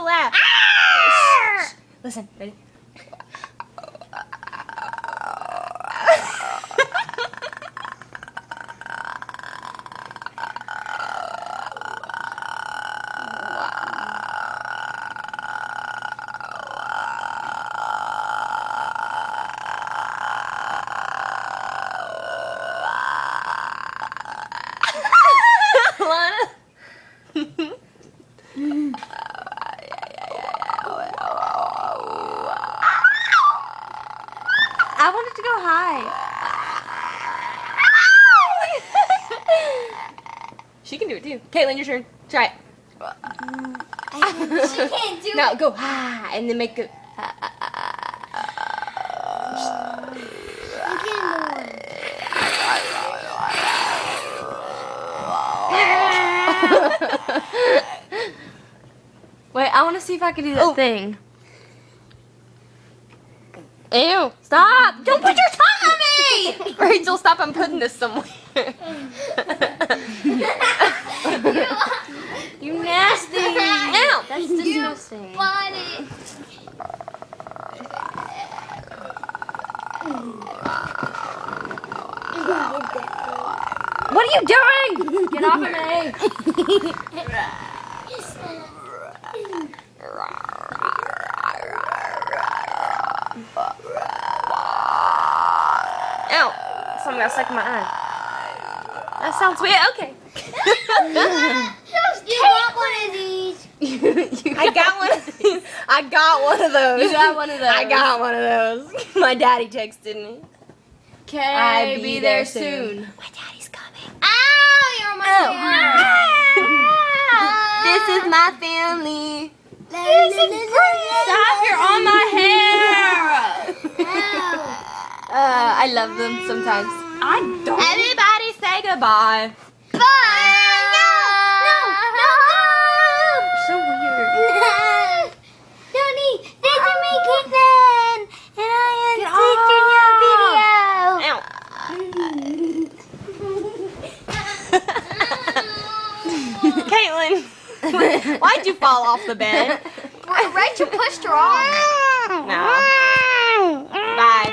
to laugh. Shh. Listen, ready? I wanted to go high. She can do it too. Caitlin, your turn. Try it. She can't do No, it. go high and then make it. You can't do Wait, I want to see if I can do that thing. Ew! Stop! Don't put your tongue on me! Rachel, stop! I'm putting this somewhere. You nasty! Ow! That's disgusting. Funny. What are you doing? Get off of me! Ow! Something got stuck in my eye. That sounds weird. Okay. You got one of these. I got one of these. I got one of those. You got one of those. I got one of those. My daddy texted me. Okay, be there soon. My daddy's coming. Ow, you're on my hair. This is my family. Stop, you're on my hair. I love them sometimes. I don't. Everybody say goodbye. Bye. No. So weird. Donnie, this is me, Caitlin, and I am teaching you a video. Ow. Caitlin, why'd you fall off the bed? Rachel pushed her off. No. Bye.